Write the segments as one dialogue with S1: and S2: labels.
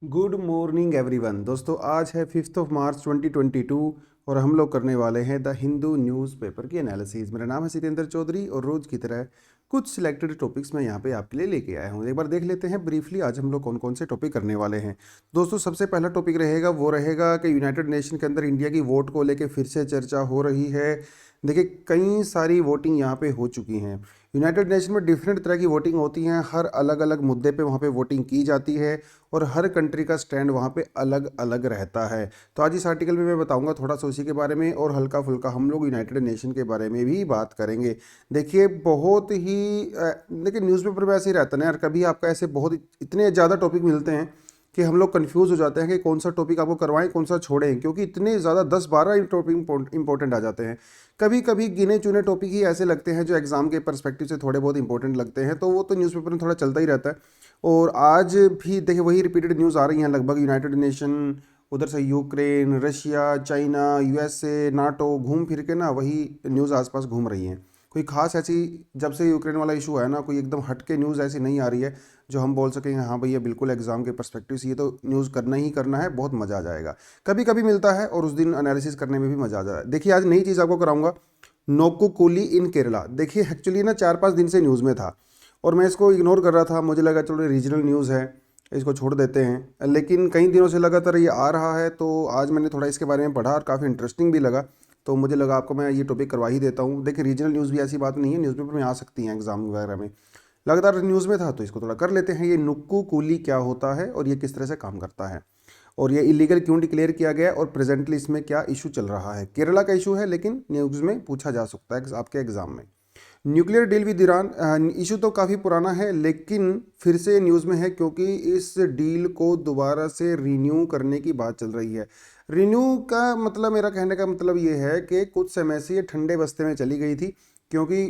S1: Good morning everyone. दोस्तों आज है 5 मार्च 2022 और हम लोग करने वाले हैं द हिंदू न्यूज़पेपर की एनालिसिस। मेरा नाम है सितेंद्र चौधरी और रोज़ की तरह कुछ सिलेक्टेड टॉपिक्स मैं यहाँ पे आपके लिए लेके आया हूँ। एक बार देख लेते हैं ब्रीफली आज हम लोग कौन कौन से टॉपिक करने वाले हैं। दोस्तों सबसे पहला टॉपिक रहेगा वो रहेगा कि यूनाइटेड नेशन के अंदर इंडिया की वोट को लेके फिर से चर्चा हो रही है। देखिए कई सारी वोटिंग यहाँ पे हो चुकी हैं। यूनाइटेड नेशन में डिफरेंट तरह की वोटिंग होती हैं, हर अलग अलग मुद्दे पे वहाँ पे वोटिंग की जाती है और हर कंट्री का स्टैंड वहाँ पे अलग अलग रहता है। तो आज इस आर्टिकल में मैं बताऊंगा थोड़ा सा उसी के बारे में और हल्का फुल्का हम लोग यूनाइटेड नेशन के बारे में भी बात करेंगे। देखिए बहुत ही देखिए न्यूज़पेपर में ऐसे ही रहता है ना यार, कभी आपका ऐसे बहुत इतने ज़्यादा टॉपिक मिलते हैं कि हम लोग कंफ्यूज हो जाते हैं कि कौन सा टॉपिक आपको करवाएं कौन सा छोड़ें, क्योंकि इतने ज़्यादा 10-12 टॉपिक इंपॉर्टेंट आ जाते हैं। कभी कभी गिने चुने टॉपिक ही ऐसे लगते हैं जो एग्जाम के पर्सपेक्टिव से थोड़े बहुत इंपॉर्टेंट लगते हैं, तो वो तो न्यूज़पेपर में थोड़ा चलता ही रहता है। और आज भी देखिए वही रिपीटेड न्यूज़ आ रही हैं लगभग। यूनाइटेड नेशन, उधर से Ukraine, Russia, China, USA, NATO, घूम फिर के ना वही न्यूज़ आसपास घूम रही हैं। कोई खास ऐसी, जब से यूक्रेन वाला इशू है ना, कोई एकदम हट के न्यूज़ ऐसी नहीं आ रही है जो हम बोल सकें हाँ भैया बिल्कुल एग्जाम के पर्सपेक्टिव से ये तो न्यूज़ करना ही करना है, बहुत मज़ा आ जाएगा। कभी कभी मिलता है और उस दिन एनालिसिस करने में भी मज़ा आ जाता है। देखिए आज नई चीज़ आपको कराऊंगा, नोकुकुली इन केरला। देखिए एक्चुअली ना 4-5 दिन से न्यूज़ में था और मैं इसको इग्नोर कर रहा था, मुझे लगा चलो रीजनल न्यूज़ है इसको छोड़ देते हैं, लेकिन कई दिनों से लगातार ये आ रहा है तो आज मैंने थोड़ा इसके बारे में पढ़ा और काफ़ी इंटरेस्टिंग भी लगा। तो मुझे लगा आपको मैं ये टॉपिक करवा ही देता हूँ। देखिए रीजनल न्यूज़ भी ऐसी बात नहीं है, न्यूज़पेपर में आ सकती हैं एग्जाम वगैरह में। लगातार न्यूज़ में था तो इसको थोड़ा कर लेते हैं। ये नुक्कू कूली क्या होता है और ये किस तरह से काम करता है और ये इलीगल क्यों डिक्लेयर किया गया और प्रेजेंटली इसमें क्या इशू चल रहा है। केरला का इशू है लेकिन न्यूज़ में पूछा जा सकता है आपके एग्जाम में। Nuclear deal with Iran, issue तो काफ़ी पुराना है लेकिन फिर से न्यूज़ में है क्योंकि इस डील को दोबारा से रिन्यू करने की बात चल रही है। रिन्यू का मतलब, मेरा कहने का मतलब ये है कि कुछ समय से ये ठंडे बस्ते में चली गई थी क्योंकि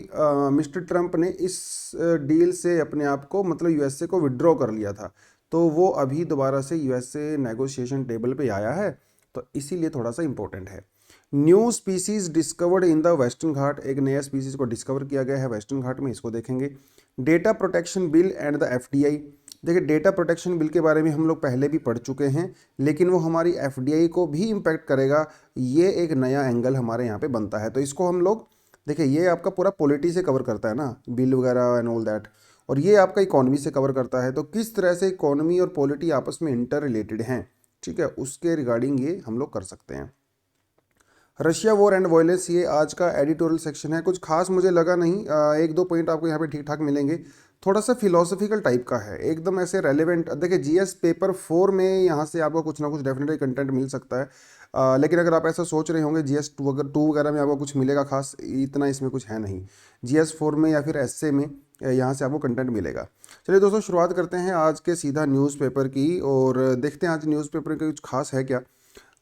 S1: मिस्टर ट्रंप ने इस डील से अपने आप को मतलब यूएसए को विड्रॉ कर लिया था। तो वो अभी दोबारा से यूएसए नेगोशिएशन टेबल पे आया है, तो इसीलिए थोड़ा सा इंपॉर्टेंट है। New species discovered in the Western Ghat, एक नया स्पीसीज को डिस्कवर किया गया है वेस्टर्न घाट में, इसको देखेंगे। Data protection bill and the FDI. देखिए डेटा प्रोटेक्शन बिल के बारे में हम लोग पहले भी पढ़ चुके हैं लेकिन वो हमारी एफडीआई को भी इम्पैक्ट करेगा, ये एक नया एंगल हमारे यहाँ पे बनता है। तो इसको हम लोग देखिए, ये आपका पूरा पॉलिटी से कवर करता है ना, बिल वगैरह एंड ऑल दैट, और ये आपका इकोनॉमी से कवर करता है। तो किस तरह से इकोनॉमी और पॉलिटी आपस में इंटर रिलेटेड हैं, ठीक है, उसके रिगार्डिंग ये हम लोग कर सकते हैं। रशिया वॉर एंड वायलेंस, ये आज का एडिटोरियल सेक्शन है। कुछ खास मुझे लगा नहीं, एक दो पॉइंट आपको यहाँ पे ठीक ठाक मिलेंगे। थोड़ा सा फिलोसफिकल टाइप का है, एकदम ऐसे रेलेवेंट। देखिए जीएस पेपर 4 में यहाँ से आपको कुछ ना कुछ डेफिनेटली कंटेंट मिल सकता है। लेकिन अगर आप ऐसा सोच रहे होंगे जीएस 2 वगैरह में आपको कुछ मिलेगा खास, इतना इसमें कुछ है नहीं। जीएस 4 में या फिर एसए में यहाँ से आपको कंटेंट मिलेगा। चलिए दोस्तों शुरुआत करते हैं आज के सीधा न्यूज़पेपर की और देखते हैं आज न्यूज़पेपर का कुछ खास है क्या।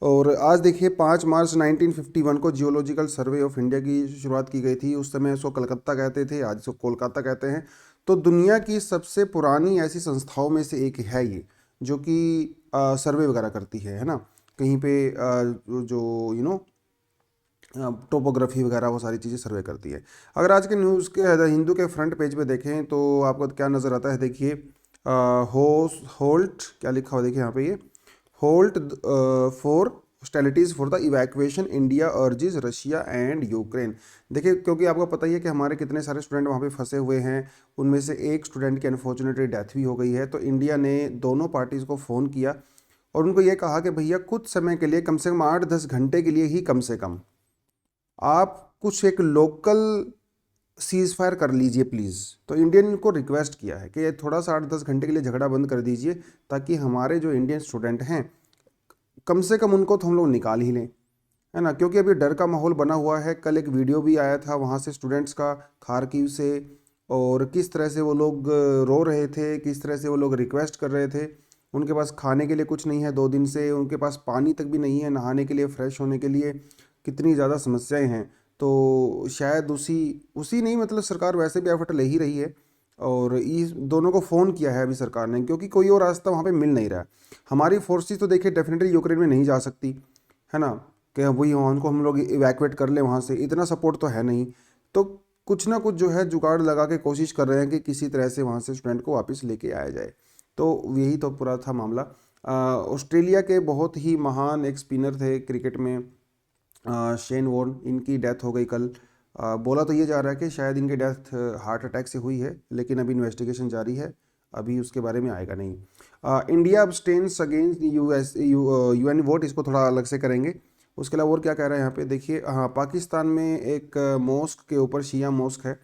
S1: और आज देखिए 5 मार्च 1951 को जियोलॉजिकल सर्वे ऑफ इंडिया की शुरुआत की गई थी। उस समय इसको कलकत्ता कहते थे, आज इसको कोलकाता कहते हैं। तो दुनिया की सबसे पुरानी ऐसी संस्थाओं में से एक है ये, जो कि सर्वे वगैरह करती है ना, कहीं पे जो टोपोग्राफी वगैरह वो सारी चीज़ें सर्वे करती है। अगर आज के न्यूज़ के हिंदू के फ्रंट पेज पे देखें तो आपको क्या नज़र आता है, देखिए होल्ट क्या लिखा हुआ, देखिए यहाँ पे ये halt for hostilities for the evacuation India urges Russia and Ukraine. देखिए क्योंकि आपको पता ही है कि हमारे कितने सारे स्टूडेंट वहाँ पे फंसे हुए हैं, उनमें से एक स्टूडेंट की अनफॉर्चुनेटली डेथ भी हो गई है। तो इंडिया ने दोनों पार्टीज़ को फ़ोन किया और उनको ये कहा कि भैया कुछ समय के लिए, कम से कम 8-10 घंटे के लिए ही कम से कम, आप कुछ एक लोकल सीज़ फायर कर लीजिए प्लीज़। तो इंडियन को रिक्वेस्ट किया है कि ये थोड़ा सा 8-10 घंटे के लिए झगड़ा बंद कर दीजिए ताकि हमारे जो इंडियन स्टूडेंट हैं कम से कम उनको तो हम लोग निकाल ही लें, है ना, क्योंकि अभी डर का माहौल बना हुआ है। कल एक वीडियो भी आया था वहाँ से स्टूडेंट्स का, खारकीव से, और किस तरह से वो लोग रो रहे थे, किस तरह से वो लोग रिक्वेस्ट कर रहे थे। उनके पास खाने के लिए कुछ नहीं है 2 दिन से, उनके पास पानी तक भी नहीं है नहाने के लिए, फ्रेश होने के लिए, कितनी ज़्यादा समस्याएं हैं। तो शायद उसी उसी नहीं, मतलब सरकार वैसे भी एफर्ट ले ही रही है और इस दोनों को फ़ोन किया है अभी सरकार ने, क्योंकि कोई और रास्ता वहाँ पे मिल नहीं रहा है। हमारी फोर्सेस तो देखिए डेफिनेटली यूक्रेन में नहीं जा सकती, है ना, कि वही वहाँ उनको हम लोग इवैक्यूएट कर लें वहाँ से, इतना सपोर्ट तो है नहीं। तो कुछ ना कुछ जो है जुगाड़ लगा के कोशिश कर रहे हैं कि किसी तरह से वहाँ से स्टूडेंट को वापस लेके आया जाए। तो यही तो पूरा था मामला। ऑस्ट्रेलिया के बहुत ही महान एक स्पिनर थे क्रिकेट में, शेन वॉर्न, इनकी डेथ हो गई कल। बोला तो ये जा रहा है कि शायद इनकी डेथ हार्ट अटैक से हुई है, लेकिन अभी इन्वेस्टिगेशन जारी है, अभी उसके बारे में आएगा नहीं। इंडिया अब्सटेन्स अगेंस्ट यूएन वोट, इसको थोड़ा अलग से करेंगे। उसके अलावा और क्या कह रहा है यहाँ पे देखिए। हाँ, पाकिस्तान में एक मॉस्क के ऊपर, शिया मॉस्क है,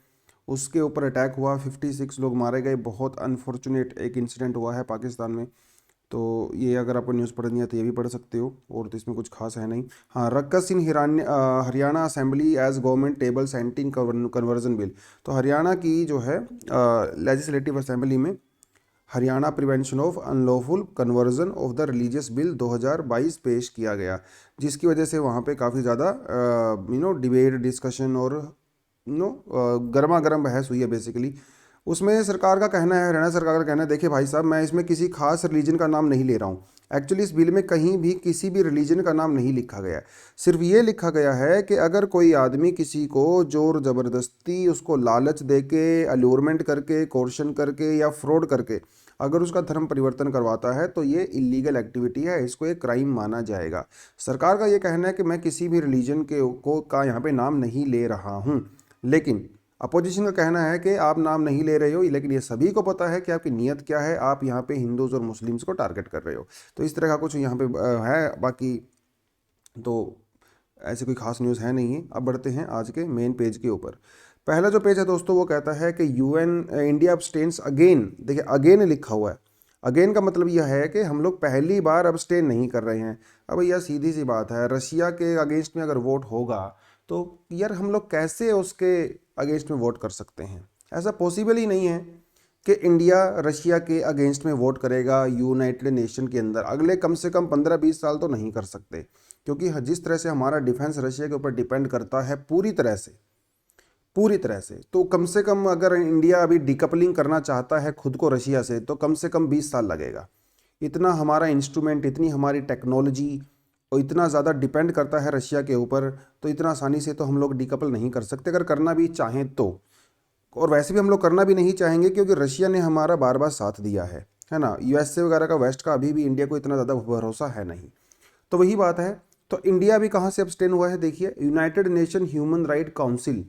S1: उसके ऊपर अटैक हुआ, 56 लोग मारे गए। बहुत अनफॉर्चुनेट एक इंसिडेंट हुआ है पाकिस्तान में। तो ये अगर आपको न्यूज़ पढ़नी है तो ये भी पढ़ सकते हो, और तो इसमें कुछ खास है नहीं। हाँ, ruckus in Haryana assembly as government table सेंटिंग कन्वर्जन बिल। तो हरियाणा की जो है लेजिस्लेटिव असेंबली में Haryana prevention of unlawful conversion of the religious bill 2022 पेश किया गया, जिसकी वजह से वहाँ पे काफ़ी ज़्यादा डिबेट, डिस्कशन और गर्मा गर्म बहस हुई है बेसिकली। उसमें सरकार का कहना है, हरियाणा सरकार का कहना है, देखिए भाई साहब, मैं इसमें किसी खास रिलीजन का नाम नहीं ले रहा हूँ। एक्चुअली इस बिल में कहीं भी किसी भी रिलीजन का नाम नहीं लिखा गया है। सिर्फ ये लिखा गया है कि अगर कोई आदमी किसी को जोर ज़बरदस्ती, उसको लालच दे के, अल्यूरमेंट करके, कोर्शन करके या फ्रॉड करके अगर उसका धर्म परिवर्तन करवाता है तो ये इलीगल एक्टिविटी है, इसको एक क्राइम माना जाएगा। सरकार का ये कहना है कि मैं किसी भी रिलीजन का यहाँ पे नाम नहीं ले रहा हूँ, लेकिन अपोजिशन का कहना है कि आप नाम नहीं ले रहे हो, लेकिन ये सभी को पता है कि आपकी नीयत क्या है, आप यहाँ पे हिंदूज़ और मुस्लिम्स को टारगेट कर रहे हो। तो इस तरह का कुछ यहाँ पे है। बाकी तो ऐसी कोई खास न्यूज़ है नहीं है। अब बढ़ते हैं आज के मेन पेज के ऊपर। पहला जो पेज है दोस्तों वो कहता है कि इंडिया अब्सटेन्स अगेन। देखिए, अगेन लिखा हुआ है। अगेन का मतलब यह है कि हम लोग पहली बार अब्सटेन नहीं कर रहे हैं। अब यह सीधी सी बात है, रशिया के अगेंस्ट में अगर वोट होगा तो यार हम लोग कैसे उसके अगेंस्ट में वोट कर सकते हैं? ऐसा पॉसिबल ही नहीं है कि इंडिया रशिया के अगेंस्ट में वोट करेगा यूनाइटेड नेशन के अंदर। अगले कम से कम 15-20 साल तो नहीं कर सकते, क्योंकि जिस तरह से हमारा डिफेंस रशिया के ऊपर डिपेंड करता है पूरी तरह से, पूरी तरह से, तो कम से कम अगर इंडिया अभी डिकपलिंग करना चाहता है खुद को रशिया से तो कम से कम 20 साल लगेगा। इतना हमारा इंस्ट्रूमेंट, इतनी हमारी टेक्नोलॉजी और इतना ज़्यादा डिपेंड करता है रशिया के ऊपर, तो इतना आसानी से तो हम लोग डिकपल नहीं कर सकते अगर करना भी चाहें तो। और वैसे भी हम लोग करना भी नहीं चाहेंगे, क्योंकि रशिया ने हमारा बार बार साथ दिया है ना। यूएसए वगैरह का, वेस्ट का अभी भी इंडिया को इतना ज़्यादा भरोसा है नहीं। तो वही बात है। तो इंडिया भी कहाँ से अब्सटेन हुआ है? देखिए, United nation human right council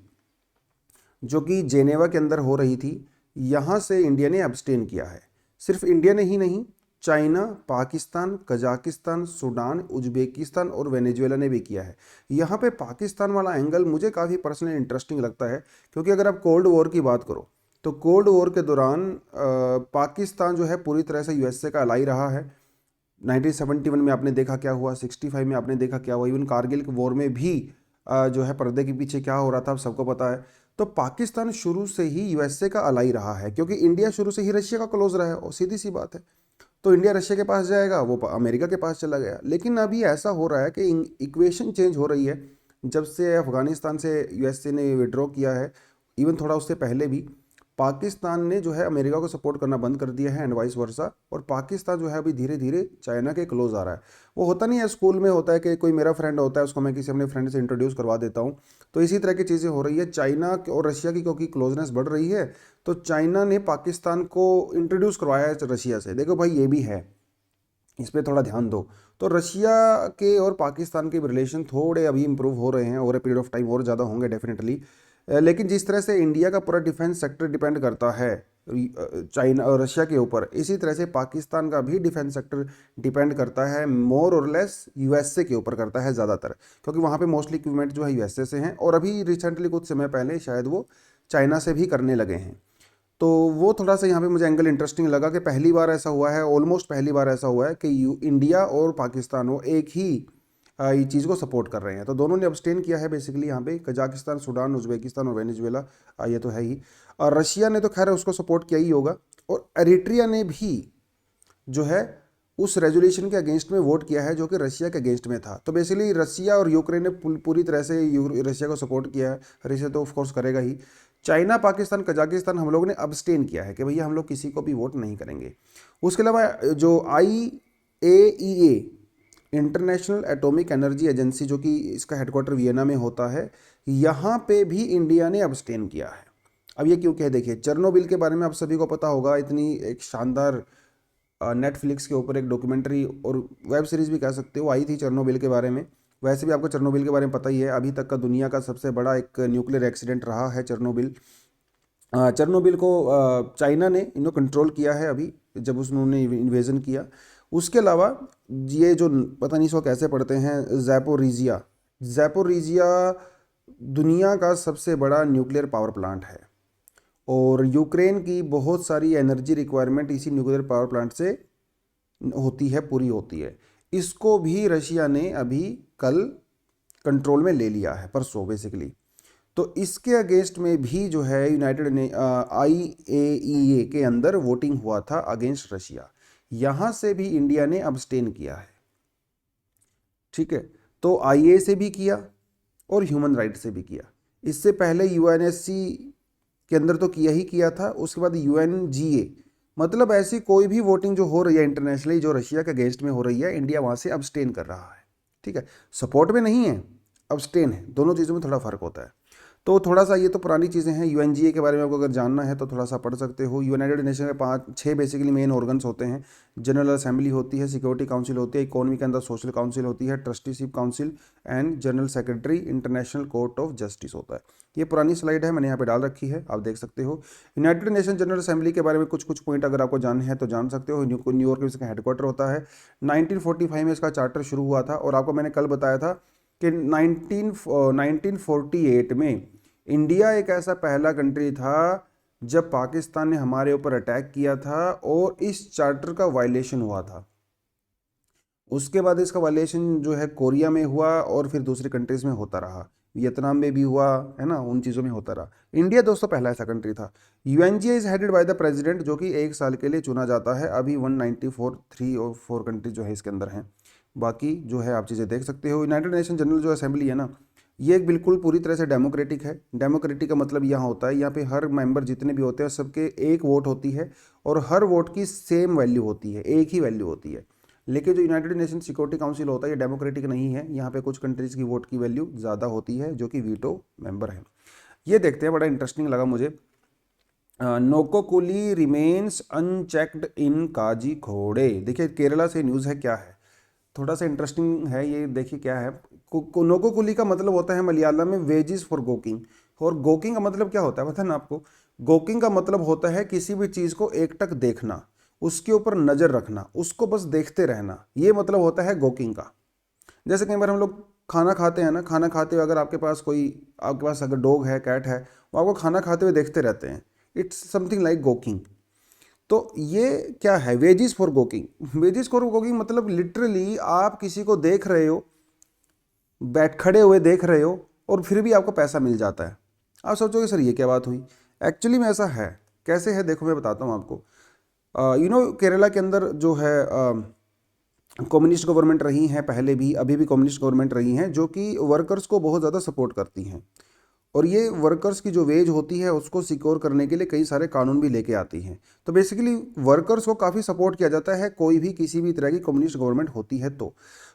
S1: जो कि जेनेवा के अंदर हो रही थी, यहाँ से इंडिया ने अब्सटेन किया है। सिर्फ इंडिया ने ही नहीं, China, Pakistan, Kazakhstan, Sudan, Uzbekistan और वेनेजुएला ने भी किया है। यहाँ पे पाकिस्तान वाला एंगल मुझे काफ़ी पर्सनली इंटरेस्टिंग लगता है, क्योंकि अगर आप कोल्ड वॉर की बात करो तो कोल्ड वॉर के दौरान पाकिस्तान जो है पूरी तरह से यूएसए का अलाई रहा है। 1971 में आपने देखा क्या हुआ, 65 में आपने देखा क्या हुआ, इवन कारगिल वॉर में भी जो है पर्दे के पीछे क्या हो रहा था अब सबको पता है। तो पाकिस्तान शुरू से ही यूएसए का अलाई रहा है, क्योंकि इंडिया शुरू से ही रशिया का क्लोज रहा है, और सीधी सी बात है। तो इंडिया रशिया के पास जाएगा, वो अमेरिका के पास चला गया। लेकिन अभी ऐसा हो रहा है कि इक्वेशन चेंज हो रही है। जब से अफगानिस्तान से यूएसए ने विड्रॉ किया है, इवन थोड़ा उससे पहले भी पाकिस्तान ने जो है अमेरिका को सपोर्ट करना बंद कर दिया है, एंड वाइस वर्सा। और पाकिस्तान जो है अभी धीरे धीरे चाइना के क्लोज आ रहा है। वो होता नहीं है, स्कूल में होता है कि कोई मेरा फ्रेंड होता है, उसको मैं किसी अपने फ्रेंड से इंट्रोड्यूस करवा देता हूँ। तो इसी तरह की चीज़ें हो रही है। चाइना और रशिया की क्योंकि क्लोजनेस बढ़ रही है, तो चाइना ने पाकिस्तान को इंट्रोड्यूस करवाया है रशिया से, देखो भाई ये भी है, इस पर थोड़ा ध्यान दो। तो रशिया के और पाकिस्तान के रिलेशन थोड़े अभी इंप्रूव हो रहे हैं, over a period of time और ज़्यादा होंगे डेफिनेटली। लेकिन जिस तरह से इंडिया का पूरा डिफेंस सेक्टर डिपेंड करता है चाइना और रशिया के ऊपर, इसी तरह से पाकिस्तान का भी डिफेंस सेक्टर डिपेंड करता है मोर और लेस यूएसए के ऊपर करता है ज़्यादातर, क्योंकि वहाँ पे मोस्टली इक्विपमेंट जो है यूएसए से हैं, और अभी रिसेंटली कुछ समय पहले शायद वो चाइना से भी करने लगे हैं। तो वो थोड़ा सा यहाँ पे मुझे एंगल इंटरेस्टिंग लगा कि पहली बार ऐसा हुआ है, ऑलमोस्ट पहली बार ऐसा हुआ है कि इंडिया और पाकिस्तान वो एक ही ये चीज़ को सपोर्ट कर रहे हैं। तो दोनों ने अब्सटेन किया है बेसिकली यहाँ पे, कजाकिस्तान, सूडान, उज्बेकिस्तान और वेनेजुएला, ये तो है ही। और रशिया ने तो खैर उसको सपोर्ट किया ही होगा, और एरिट्रिया ने भी जो है उस रेजोल्यूशन के अगेंस्ट में वोट किया है जो कि रशिया के अगेंस्ट में था। तो बेसिकली रशिया और यूक्रेन ने पूरी तरह से रशिया को सपोर्ट किया है। रशिया तो ऑफकोर्स करेगा ही। चाइना, पाकिस्तान, कजाकिस्तान हम लोगों ने अब्सटेन किया है कि भैया हम लोग किसी को भी वोट नहीं करेंगे। उसके अलावा जो IAEA, international atomic energy agency, जो कि इसका हेडक्वार्टर वियना में होता है, यहाँ पे भी इंडिया ने अब्सटेन किया है। अब ये क्यों क्या है? देखिए, चेरनोबिल के बारे में आप सभी को पता होगा, इतनी एक शानदार नेटफ्लिक्स के ऊपर एक डॉक्यूमेंट्री और वेब सीरीज़ भी कह सकते हो आई थी चेरनोबिल के बारे में। वैसे भी आपको चेरनोबिल के बारे में पता ही है, अभी तक का दुनिया का सबसे बड़ा एक न्यूक्लियर एक्सीडेंट रहा है चेरनोबिल। चेरनोबिल को चाइना ने कंट्रोल किया है अभी, जब उन्होंने इन्वेजन किया। उसके अलावा ये जो पता नहीं इसको कैसे पढ़ते हैं, ज़ैपोरिजिया, ज़ैपोरिजिया दुनिया का सबसे बड़ा न्यूक्लियर पावर प्लांट है और यूक्रेन की बहुत सारी एनर्जी रिक्वायरमेंट इसी न्यूक्लियर पावर प्लांट से होती है, पूरी होती है। इसको भी रशिया ने अभी कल कंट्रोल में ले लिया है, परसों बेसिकली। तो इसके अगेंस्ट में भी जो है यूनाइटेड ने IAEA के अंदर वोटिंग हुआ था अगेंस्ट रशिया। यहाँ से भी इंडिया ने अब्सटेन किया है, ठीक है। तो IA से भी किया और ह्यूमन राइट से भी किया। इससे पहले UNSC के अंदर तो किया ही किया था, उसके बाद UNGA, मतलब ऐसी कोई भी वोटिंग जो हो रही है इंटरनेशनली जो रशिया के अगेंस्ट में हो रही है, इंडिया वहाँ से अब्सटेन कर रहा है, ठीक है। सपोर्ट में नहीं है, अब्सटेन है। दोनों चीज़ों में थोड़ा फ़र्क होता है। तो थोड़ा सा ये तो पुरानी चीज़ें हैं। UNGA के बारे में आपको अगर जानना है तो थोड़ा सा पढ़ सकते हो। यूनाइटेड नेशन के 5-6 बेसिकली मेन ऑर्गन्स होते हैं। जनरल असेंबली होती है, सिक्योरिटी काउंसिल होती है, इकोनॉमी के अंदर सोशल काउंसिल होती है, trusteeship council and general secretary international court of justice होता है। ये पुरानी स्लाइड है, मैंने यहाँ पे डाल रखी है, आप देख सकते हो। यूनाइटेड नेशन जनरल असेंबली के बारे में कुछ कुछ पॉइंट अगर आपको जानने हैं तो जान सकते हो। न्यूयॉर्क में इसका हेडक्वार्टर होता है। 1945 में इसका चार्टर शुरू हुआ था और आपको मैंने कल बताया था कि 1948 में इंडिया एक ऐसा पहला कंट्री था जब पाकिस्तान ने हमारे ऊपर अटैक किया था और इस चार्टर का वायलेशन हुआ था। उसके बाद इसका वायलेशन जो है कोरिया में हुआ और फिर दूसरी कंट्रीज़ में होता रहा, वियतनाम में भी हुआ है ना, उन चीज़ों में होता रहा। इंडिया दोस्तों पहला ऐसा कंट्री था। UNGA is headed by the president, जो कि 1 साल के लिए चुना जाता है। अभी 194 3 और 4 कंट्रीज जो है इसके अंदर हैं। बाकी जो है आप चीज़ें देख सकते हो। यूनाइटेड नेशन जनरल जो असेंबली है ना, ये एक बिल्कुल पूरी तरह से डेमोक्रेटिक है। डेमोक्रेटिक का मतलब यहाँ होता है, यहाँ पे हर मेंबर जितने भी होते हैं सबके एक वोट होती है और हर वोट की सेम वैल्यू होती है, एक ही वैल्यू होती है। लेकिन जो यूनाइटेड नेशन सिक्योरिटी काउंसिल होता है ये डेमोक्रेटिक नहीं है, यहाँ पे कुछ कंट्रीज़ की वोट की वैल्यू ज़्यादा होती है जो कि वीटो मेंबर है। ये देखते हैं, बड़ा इंटरेस्टिंग लगा मुझे। नोकोकुली रिमेन्स अनचेक्ड इन काजीखोड़े। देखिए केरला से न्यूज़ है, क्या है, थोड़ा सा इंटरेस्टिंग है ये। देखिए क्या है, नोकोकुली का मतलब होता है मलयालम में वेजिस फॉर गोकिंग। और गोकिंग का मतलब क्या होता है पता है ना आपको? गोकिंग का मतलब होता है किसी भी चीज़ को एकटक देखना, उसके ऊपर नज़र रखना, उसको बस देखते रहना, ये मतलब होता है गोकिंग का। जैसे कई बार हम लोग खाना खाते हैं ना, खाना खाते हुए अगर आपके पास अगर डॉग है, कैट है, वो आपको खाना खाते हुए देखते रहते हैं, इट्स समथिंग लाइक गोकिंग। तो ये क्या है, वेजिस फॉर गोकिंग। वेजिस फॉर गोकिंग मतलब लिटरली आप किसी को देख रहे हो, खड़े हुए देख रहे हो और फिर भी आपको पैसा मिल जाता है। आप सोचोगे सर ये क्या बात हुई, एक्चुअली में ऐसा है। कैसे है देखो, मैं बताता हूँ आपको। केरला के अंदर जो है कम्युनिस्ट गवर्नमेंट रही हैं पहले भी, अभी भी कम्युनिस्ट गवर्नमेंट रही हैं, जो कि वर्कर्स को बहुत ज़्यादा सपोर्ट करती हैं। और ये वर्कर्स की जो वेज होती है उसको सिक्योर करने के लिए कई सारे कानून भी लेके आती हैं। तो बेसिकली वर्कर्स को काफ़ी सपोर्ट किया जाता है, कोई भी किसी भी तरह की कम्युनिस्ट गवर्नमेंट होती है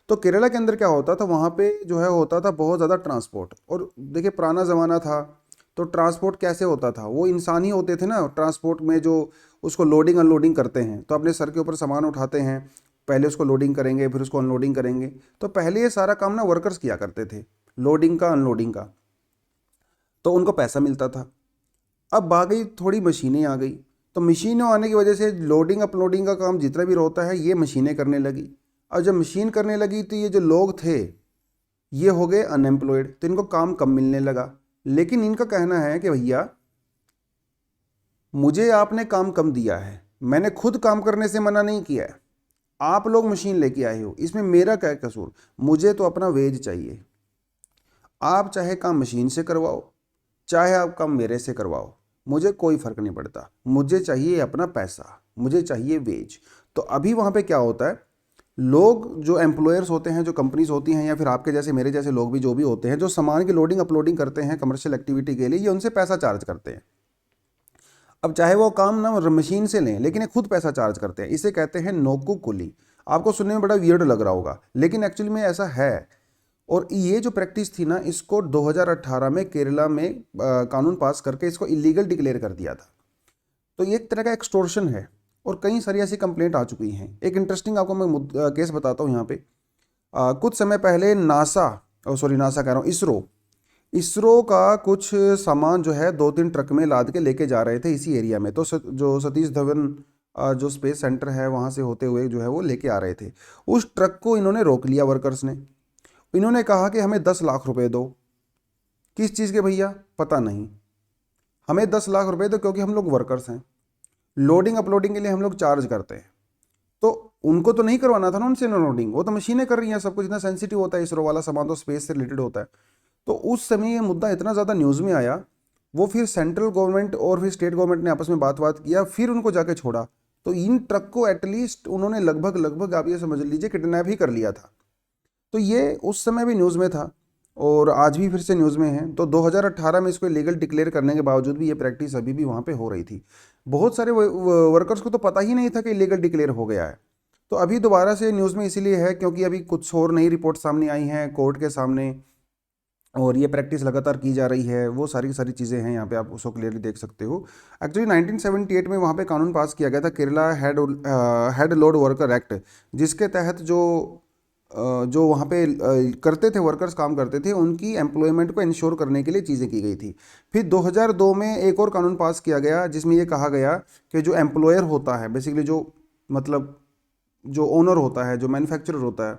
S1: तो केरला के अंदर क्या होता था, वहाँ पे जो है होता था बहुत ज़्यादा ट्रांसपोर्ट। और देखिए पुराना ज़माना था तो ट्रांसपोर्ट कैसे होता था, वो इंसान ही होते थे ना ट्रांसपोर्ट में, जो उसको लोडिंग अनलोडिंग करते हैं। तो अपने सर के ऊपर सामान उठाते हैं, पहले उसको लोडिंग करेंगे फिर उसको अनलोडिंग करेंगे। तो पहले ये सारा काम ना वर्कर्स किया करते थे, लोडिंग का अनलोडिंग का, तो उनको पैसा मिलता था। अब आ गई थोड़ी मशीनें आ गई, तो मशीनें आने की वजह से लोडिंग अपलोडिंग का काम जितना भी होता है ये मशीनें करने लगी। और जब मशीन करने लगी तो ये जो लोग थे ये हो गए अनएम्प्लॉयड, तो इनको काम कम मिलने लगा। लेकिन इनका कहना है कि भैया मुझे आपने काम कम दिया है, मैंने खुद काम करने से मना नहीं किया है, आप लोग मशीन लेके आए हो, इसमें मेरा क्या कसूर, मुझे तो अपना वेज चाहिए। आप चाहे काम मशीन से करवाओ चाहे आप काम मेरे से करवाओ, मुझे कोई फ़र्क नहीं पड़ता, मुझे चाहिए अपना पैसा, मुझे चाहिए वेज। तो अभी वहाँ पे क्या होता है, लोग जो एम्प्लॉयर्स होते हैं, जो कंपनीज होती हैं, या फिर आपके जैसे मेरे जैसे लोग भी जो भी होते हैं, जो सामान की लोडिंग अपलोडिंग करते हैं कमर्शियल एक्टिविटी के लिए, ये उनसे पैसा चार्ज करते हैं। अब चाहे वो काम ना मशीन से लें, लेकिन ये खुद पैसा चार्ज करते हैं। इसे कहते हैं नोकुकुली। आपको सुनने में बड़ा वियर्ड लग रहा होगा, लेकिन एक्चुअली में ऐसा है। और ये जो प्रैक्टिस थी ना, इसको 2018 में केरला में कानून पास करके इसको इलीगल डिक्लेयर कर दिया था। तो ये एक तरह का एक्सटोर्शन है। और कई सारी ऐसी कंप्लेंट आ चुकी हैं। एक इंटरेस्टिंग आपको मैं केस बताता हूँ यहाँ पे। कुछ समय पहले नासा कह रहा हूँ, इसरो का कुछ सामान जो है 2-3 ट्रक में लाद के लेके जा रहे थे इसी एरिया में। तो जो सतीश धवन जो स्पेस सेंटर है वहाँ से होते हुए जो है वो लेके आ रहे थे। उस ट्रक को इन्होंने रोक लिया वर्कर्स ने। इन्होंने कहा कि हमें 10 लाख रुपए दो। किस चीज़ के भैया, पता नहीं। हमें 10 लाख रुपए दो क्योंकि हम लोग वर्कर्स हैं, लोडिंग अपलोडिंग के लिए हम लोग चार्ज करते हैं। तो उनको तो नहीं करवाना था ना उनसे लोडिंग, वो तो मशीनें कर रही हैं सब कुछ। इतना सेंसिटिव होता है इसरो वाला सामान, तो स्पेस से रिलेटेड होता है। तो उस समय ये मुद्दा इतना ज़्यादा न्यूज़ में आया, वो फिर सेंट्रल गवर्नमेंट और फिर स्टेट गवर्नमेंट ने आपस में बात किया, फिर उनको जाके छोड़ा। तो इन ट्रक को एटलीस्ट उन्होंने लगभग आप ये समझ लीजिए किडनैप ही कर लिया था। तो ये उस समय भी न्यूज़ में था और आज भी फिर से न्यूज़ में है। तो 2018 में इसको लीगल डिक्लेयर करने के बावजूद भी ये प्रैक्टिस अभी भी वहाँ पे हो रही थी। बहुत सारे वर्कर्स को तो पता ही नहीं था कि लीगल डिक्लेयर हो गया है। तो अभी दोबारा से न्यूज़ में इसीलिए है क्योंकि अभी कुछ और नई रिपोर्ट सामने आई हैं कोर्ट के सामने, और ये प्रैक्टिस लगातार की जा रही है। वो सारी सारी चीज़ें हैं यहाँ पे, आप उसको क्लियरली देख सकते हो। एक्चुअली 1978 में वहाँ पे कानून पास किया गया था, Kerala head load worker act, जिसके तहत जो वहाँ पे करते थे वर्कर्स, काम करते थे, उनकी एम्प्लॉयमेंट को इंश्योर करने के लिए चीज़ें की गई थी। फिर 2002 में एक और कानून पास किया गया जिसमें ये कहा गया कि जो एम्प्लॉयर होता है, बेसिकली जो मतलब जो ओनर होता है, जो मैन्युफैक्चरर होता है,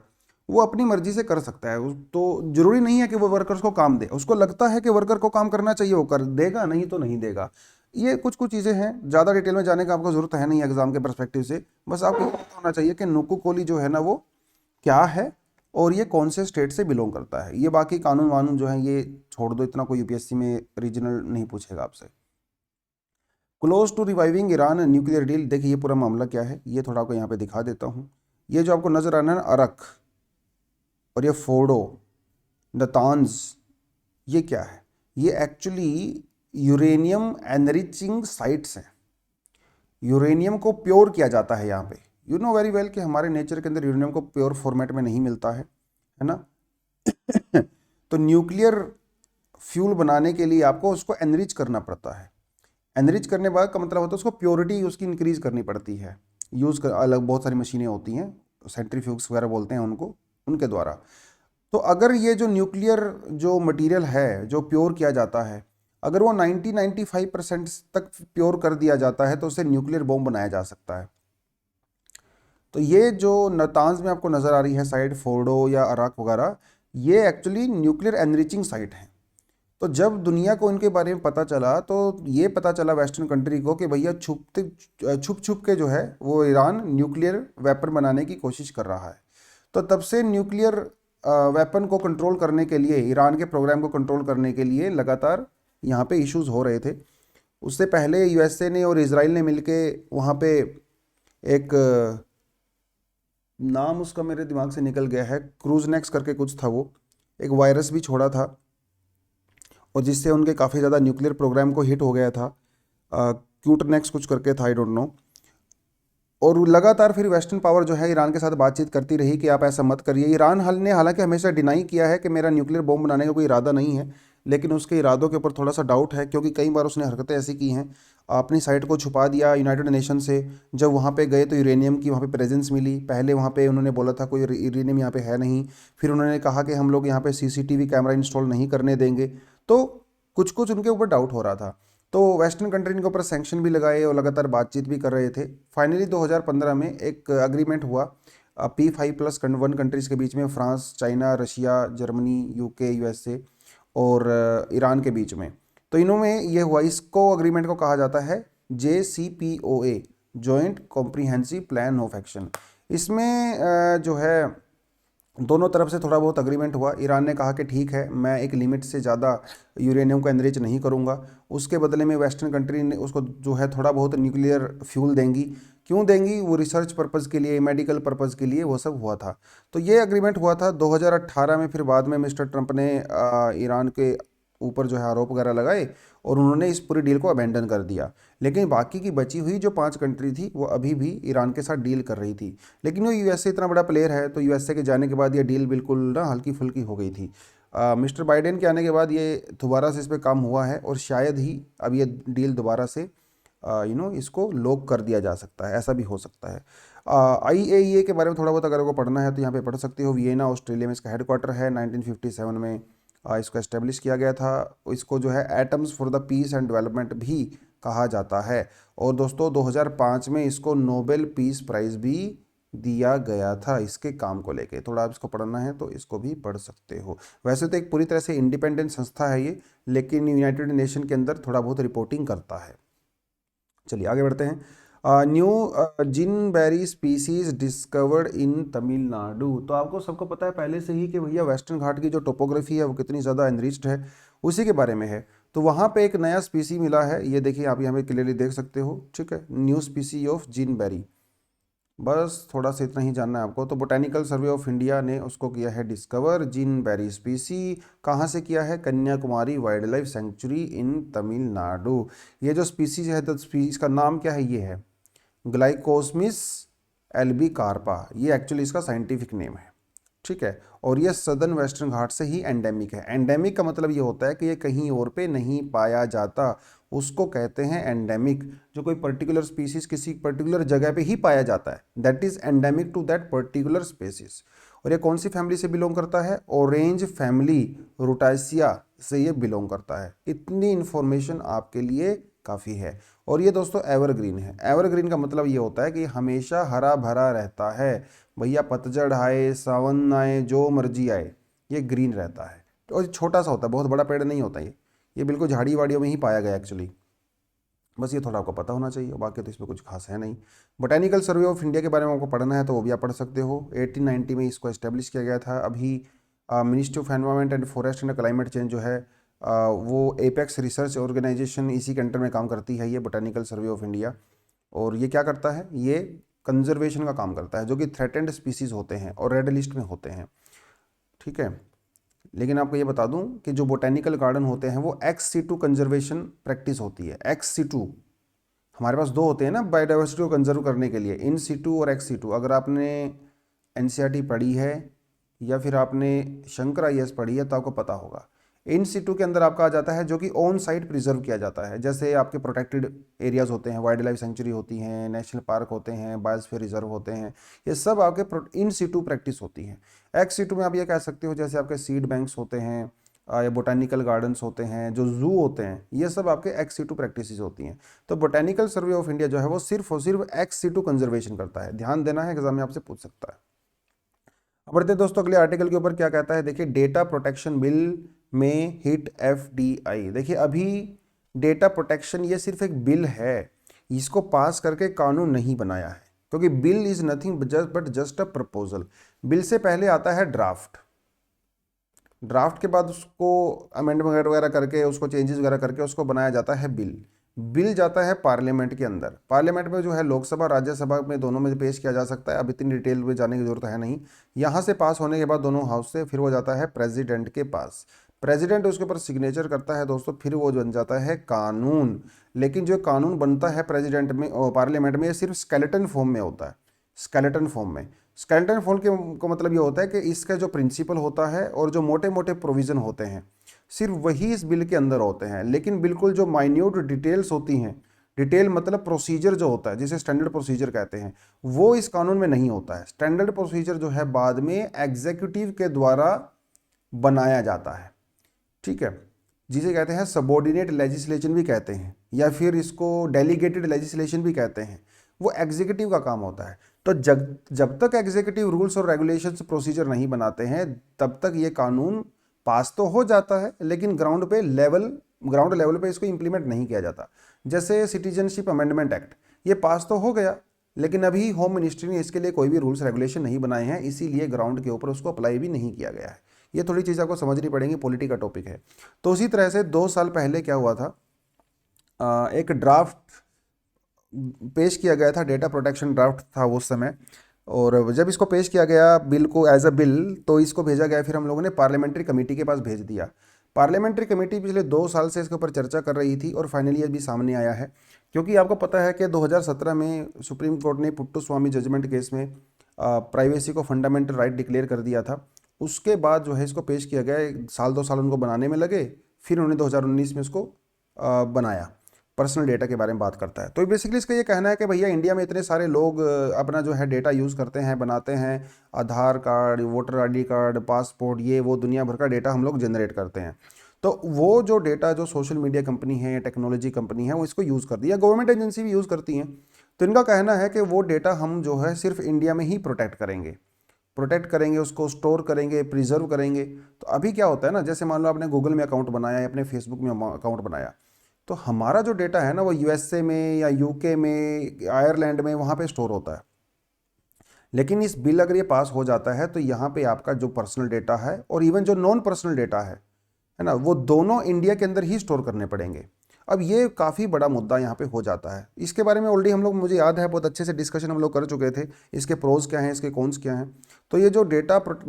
S1: वो अपनी मर्जी से कर सकता है। तो जरूरी नहीं है कि वो वर्कर्स को काम दे। उसको लगता है कि वर्कर को काम करना चाहिए, वो कर देगा, नहीं तो नहीं देगा। ये कुछ कुछ चीज़ें हैं, ज़्यादा डिटेल में जाने का आपको जरूरत है नहीं एग्जाम के परस्पेक्टिव से। बस आपको ये पता होना चाहिए कि नुक्कू कोली जो है ना वो क्या है और ये कौन से स्टेट से बिलोंग करता है। ये बाकी कानून वानून जो है ये छोड़ दो, इतना कोई यूपीएससी में रीजनल नहीं पूछेगा आपसे। Close to reviving Iran nuclear deal, देखिए ये पूरा मामला क्या है ये थोड़ा आपको यहाँ पे दिखा देता हूँ। ये जो आपको नजर आना है ना अरक और ये फोर्डो, नतान्ज, ये क्या है? ये एक्चुअली यूरेनियम एनरिचिंग साइट्स हैं। यूरेनियम को प्योर किया जाता है यहाँ पे। यू नो वेरी वेल कि हमारे नेचर के अंदर यूरेनियम को प्योर फॉर्मेट में नहीं मिलता है ना। तो न्यूक्लियर फ्यूल बनाने के लिए आपको उसको एनरिच करना पड़ता है। एनरिच करने बाद का मतलब होता है उसको प्योरिटी उसकी इंक्रीज करनी पड़ती है। यूज़ कर अलग बहुत सारी मशीनें होती हैं, सेंट्रीफ्यूग्स वगैरह बोलते हैं उनको, उनके द्वारा। तो अगर ये जो न्यूक्लियर जो मटेरियल है जो प्योर किया जाता है, अगर वो 90-95% तक प्योर कर दिया जाता है तो उससे न्यूक्लियर बॉम्ब बनाया जा सकता है। तो ये जो नतान्ज में आपको नज़र आ रही है साइट, फोर्डो या अराक वगैरह, ये एक्चुअली न्यूक्लियर एनरिचिंग साइट है। तो जब दुनिया को इनके बारे में पता चला तो ये पता चला वेस्टर्न कंट्री को कि भैया छुप छुप के जो है वो ईरान न्यूक्लियर वेपन बनाने की कोशिश कर रहा है। तो तब से न्यूक्लियर वेपन को कंट्रोल करने के लिए, ईरान के प्रोग्राम को कंट्रोल करने के लिए लगातार यहाँ पे इश्यूज हो रहे थे। उससे पहले यूएसए ने और इजराइल ने मिलके वहाँ पे एक नाम उसका मेरे दिमाग से निकल गया है, क्रूजनेक्स करके कुछ था, वो एक वायरस भी छोड़ा था और जिससे उनके काफ़ी ज़्यादा न्यूक्लियर प्रोग्राम को हिट हो गया था। क्यूटनेक्स कुछ करके था, आई डोंट नो। और लगातार फिर वेस्टर्न पावर जो है ईरान के साथ बातचीत करती रही कि आप ऐसा मत करिए। ईरान हाल ने हालांकि हमेशा डिनाई किया है कि मेरा न्यूक्लियर बॉम्ब बनाने का कोई इरादा नहीं है, लेकिन उसके इरादों के ऊपर थोड़ा सा डाउट है क्योंकि कई बार उसने हरकतें ऐसी की हैं, अपनी साइट को छुपा दिया यूनाइटेड नेशन से। जब वहाँ पे गए तो यूरेनियम की वहाँ पे प्रेजेंस मिली। पहले वहाँ पे उन्होंने बोला था कोई यूरेनियम यहाँ पे है नहीं, फिर उन्होंने कहा कि हम लोग यहाँ पे सीसीटीवी कैमरा इंस्टॉल नहीं करने देंगे। तो कुछ कुछ उनके ऊपर डाउट हो रहा था। तो वेस्टर्न कंट्री के ऊपर सैंक्शन भी लगाए और लगातार बातचीत भी कर रहे थे। फाइनली 2015 में एक अग्रीमेंट हुआ P5+1 कंट्रीज़ के बीच में, France, China, Russia, Germany, UK, USA और ईरान के बीच में। तो इन्होंने ये हुआ, इसको अग्रीमेंट को कहा जाता है JCPOA, joint comprehensive plan of action. इसमें जो है दोनों तरफ से थोड़ा बहुत अग्रीमेंट हुआ। ईरान ने कहा कि ठीक है मैं एक लिमिट से ज़्यादा यूरेनियम को एनरिच नहीं करूँगा, उसके बदले में वेस्टर्न कंट्री ने उसको जो है थोड़ा बहुत न्यूक्लियर फ्यूल देंगी। क्यों देंगी? वो रिसर्च पर्पज़ के लिए, मेडिकल पर्पज़ के लिए वो सब हुआ था। तो ये अग्रीमेंट हुआ था 2018 में। फिर बाद में मिस्टर ट्रंप ने ईरान के ऊपर जो है आरोप वगैरह लगाए और उन्होंने इस पूरी डील को अबेंडन कर दिया। लेकिन बाकी की बची हुई जो 5 कंट्री थी वो अभी भी ईरान के साथ डील कर रही थी। लेकिन वो यूएसए इतना बड़ा प्लेयर है तो यूएसए के जाने के बाद ये डील बिल्कुल ना हल्की फुल्की हो गई थी। मिस्टर बाइडेन के आने के बाद ये दोबारा से इस पर काम हुआ है और शायद ही अब ये डील दोबारा से इसको लॉक कर दिया जा सकता है, ऐसा भी हो सकता है। IAEA के बारे में थोड़ा बहुत अगर आपको पढ़ना है तो यहाँ पे पढ़ सकते हो। वियना ऑस्ट्रेलिया में इसका हेडक्वार्टर है। 1957 में इसको एस्टेब्लिश किया गया था। इसको जो है atoms for the peace and development भी कहा जाता है। और दोस्तों 2005 में इसको नोबेल पीस प्राइज़ भी दिया गया था इसके काम को लेके। थोड़ा आप इसको पढ़ना है तो इसको भी पढ़ सकते हो। वैसे तो एक पूरी तरह से इंडिपेंडेंट संस्था है ये, लेकिन यूनाइटेड नेशन के अंदर थोड़ा बहुत रिपोर्टिंग करता है। चलिए आगे बढ़ते हैं। New Zingiber species discovered in Tamil Nadu. तो आपको सबको पता है पहले से ही कि भैया वेस्टर्न घाट की जो टोपोग्राफी है वो कितनी ज़्यादा एनरिच्ड है, उसी के बारे में है। तो वहाँ पे एक नया स्पीसी मिला है, ये देखिए आप यहाँ पे क्लियरली देख सकते हो। ठीक है, न्यू स्पीसी ऑफ जिनबेरी। बस थोड़ा सा इतना ही जानना है आपको। तो बोटेनिकल सर्वे ऑफ इंडिया ने उसको किया है डिस्कवर, जिनबेरी स्पीसी। कहाँ से किया है? कन्याकुमारी वाइल्ड लाइफ सेंचुरी इन तमिलनाडु। ये जो स्पीसीज है, तो इसका नाम क्या है? ये है ग्लाइकोस्मिस एल्बीकार्पा। ये एक्चुअली इसका साइंटिफिक नेम है। ठीक है, और ये सदर्न वेस्टर्न घाट से ही एंडेमिक है। एंडेमिक का मतलब ये होता है कि ये कहीं और पे नहीं पाया जाता, उसको कहते हैं एंडेमिक। जो कोई पर्टिकुलर स्पीसीज किसी पर्टिकुलर जगह पे ही पाया जाता है, that is endemic to that particular species. और ये कौन सी फैमिली से बिलोंग करता है? ऑरेंज फैमिली, रुटासिया से ये बिलोंग करता है। इतनी इंफॉर्मेशन आपके लिए काफ़ी है। और ये दोस्तों एवरग्रीन है। एवरग्रीन का मतलब ये होता है कि हमेशा हरा भरा रहता है। भैया पतझड़ आए, सावन आए, जो मर्जी आए, ये ग्रीन रहता है। और छोटा सा होता है, बहुत बड़ा पेड़ नहीं होता ये बिल्कुल झाड़ी वाड़ियों में ही पाया गया एक्चुअली। बस ये थोड़ा आपको पता होना चाहिए, बाकी तो इसमें कुछ खास है नहीं। बोटेनिकल सर्वे ऑफ इंडिया के बारे में आपको पढ़ना है तो वो भी आप पढ़ सकते हो। 1890 में इसको एस्टेब्लिश किया गया था। अभी ministry of environment and forest and climate change जो है वो एपेक्स रिसर्च ऑर्गेनाइजेशन इसी के अंडर में काम करती है, ये बोटेनिकल सर्वे ऑफ इंडिया। और ये क्या करता है? ये कंजर्वेशन का काम करता है, जो कि थ्रेटेंड स्पीसीज होते हैं और रेड लिस्ट में होते हैं। ठीक है, लेकिन आपको ये बता दूं कि जो बोटेनिकल गार्डन होते हैं वो ex-situ कंजर्वेशन प्रैक्टिस होती है। ex-situ हमारे पास दो होते हैं ना बायोडाइवर्सिटी को कंजर्व करने के लिए, इन सिटू और ex-situ। अगर आपने एनसीईआरटी पढ़ी है या फिर आपने शंकर आईएएस पढ़ी है तो आपको पता होगा। इन सिटू के अंदर आपका आ जाता है जो कि ऑन साइट प्रिजर्व किया जाता है। जैसे आपके प्रोटेक्टेड एरियाज होते हैं, वाइल्ड लाइफ सेंचुरी होती हैं, नेशनल पार्क होते हैं, बायोस्फीयर रिजर्व होते हैं, ये सब आपके इन सिटू प्रैक्टिस होती हैं। एक्स सिटू में आप ये कह सकते हो जैसे आपके सीड बैंक्स होते हैं या बोटानिकल गार्डन्स होते हैं, जो जू होते हैं, ये सब आपके एक्स सिटू प्रैक्टिसेस होती हैं। तो बोटेनिकल सर्वे ऑफ इंडिया जो है वो सिर्फ और सिर्फ एक्स सिटू कंजर्वेशन करता है। ध्यान देना है, एग्जाम में आपसे पूछ सकता है। अब बढ़ते हैं दोस्तों अगले आर्टिकल के ऊपर। क्या कहता है? देखिए, डेटा प्रोटेक्शन बिल में हिट FDI। देखिए अभी डेटा प्रोटेक्शन ये सिर्फ एक बिल है, इसको पास करके कानून नहीं बनाया है, क्योंकि bill is nothing but just a proposal. Bill से पहले आता है ड्राफ्ट, ड्राफ्ट के बाद उसको अमेंडमेंट वगैरह करके, उसको चेंजेस वगैरह करके उसको बनाया जाता है बिल। बिल जाता है पार्लियामेंट के अंदर। पार्लियामेंट में जो है लोकसभा राज्यसभा में दोनों में पेश किया जा सकता है। अब इतनी डिटेल में जाने की जरूरत है नहीं। यहाँ से पास होने के बाद दोनों हाउस से फिर वो जाता है प्रेसिडेंट के पास। प्रेसिडेंट उसके ऊपर सिग्नेचर करता है दोस्तों, फिर वो बन जाता है कानून। लेकिन जो कानून बनता है प्रेसिडेंट में और पार्लियामेंट में, ये सिर्फ स्केलेटन फॉर्म में होता है। स्केलेटन फॉर्म में, स्केलेटन फॉर्म के को मतलब ये होता है कि इसका जो प्रिंसिपल होता है और जो मोटे मोटे प्रोविज़न होते हैं सिर्फ वही इस बिल के अंदर होते हैं। लेकिन बिल्कुल जो माइन्यूट डिटेल्स होती हैं, डिटेल मतलब प्रोसीजर जो होता है जिसे स्टैंडर्ड प्रोसीजर कहते हैं, वो इस कानून में नहीं होता है। स्टैंडर्ड प्रोसीजर जो है बाद में एग्जीक्यूटिव के द्वारा बनाया जाता है। ठीक है, जिसे कहते हैं सबॉर्डिनेट लेजिस्लेशन भी कहते हैं, या फिर इसको डेलीगेटेड लेजिस्लेशन भी कहते हैं। वो एग्जीक्यूटिव का काम होता है। तो जब तक एग्जीक्यूटिव रूल्स और रेगुलेशंस प्रोसीजर नहीं बनाते हैं तब तक ये कानून पास तो हो जाता है, लेकिन ग्राउंड लेवल पे इसको इंप्लीमेंट नहीं किया जाता। जैसे सिटीजनशिप अमेंडमेंट एक्ट, ये पास तो हो गया, लेकिन अभी होम मिनिस्ट्री ने इसके लिए कोई भी रूल्स रेगुलेशन नहीं बनाए हैं, इसीलिए ग्राउंड के ऊपर उसको अप्लाई भी नहीं किया गया है। ये थोड़ी चीज़ आपको समझनी पड़ेगी, पॉलिटी का टॉपिक है। तो उसी तरह से 2 साल पहले क्या हुआ था, एक ड्राफ्ट पेश किया गया था, डेटा प्रोटेक्शन ड्राफ्ट था उस समय। और जब इसको पेश किया गया बिल को एज अ बिल, तो इसको भेजा गया, फिर हम लोगों ने पार्लियामेंट्री कमेटी के पास भेज दिया। पार्लियामेंट्री कमेटी पिछले 2 साल से इसके ऊपर चर्चा कर रही थी और फाइनली अभी सामने आया है। क्योंकि आपको पता है कि 2017 में सुप्रीम कोर्ट ने पुट्टुस्वामी जजमेंट केस में प्राइवेसी को फंडामेंटल राइट डिक्लेयर कर दिया था। उसके बाद जो है इसको पेश किया गया, 1 साल 2 साल उनको बनाने में लगे, फिर उन्होंने 2019 में इसको बनाया। पर्सनल डेटा के बारे में बात करता है। तो बेसिकली इसका ये कहना है कि भैया इंडिया में इतने सारे लोग अपना जो है डेटा यूज़ करते हैं, बनाते हैं, Aadhaar card, voter ID card, passport, ये वो दुनिया भर का डेटा हम लोग जनरेट करते हैं। तो वो जो डेटा जो सोशल मीडिया कंपनी है, टेक्नोलॉजी कंपनी है, वो इसको यूज़ करती है, गवर्नमेंट एजेंसी भी यूज़ करती हैं। तो इनका कहना है कि वो डेटा हम जो है सिर्फ इंडिया में ही प्रोटेक्ट करेंगे, उसको स्टोर करेंगे, प्रिजर्व करेंगे। तो अभी क्या होता है ना, जैसे मान लो आपने गूगल में अकाउंट बनाया या अपने फेसबुक में अकाउंट बनाया, तो हमारा जो डेटा है ना वो यूएसए में या यूके में, आयरलैंड में, वहाँ पे स्टोर होता है। लेकिन इस बिल अगर ये पास हो जाता है तो यहाँ पे आपका जो पर्सनल डेटा है और इवन जो नॉन पर्सनल डेटा है ना, वो दोनों इंडिया के अंदर ही स्टोर करने पड़ेंगे। अब ये काफ़ी बड़ा मुद्दा यहाँ पे हो जाता है। इसके बारे में ऑलरेडी हम लोग, मुझे याद है, बहुत अच्छे से डिस्कशन हम लोग कर चुके थे, इसके प्रोज क्या हैं, इसके कॉन्स क्या हैं। तो ये जो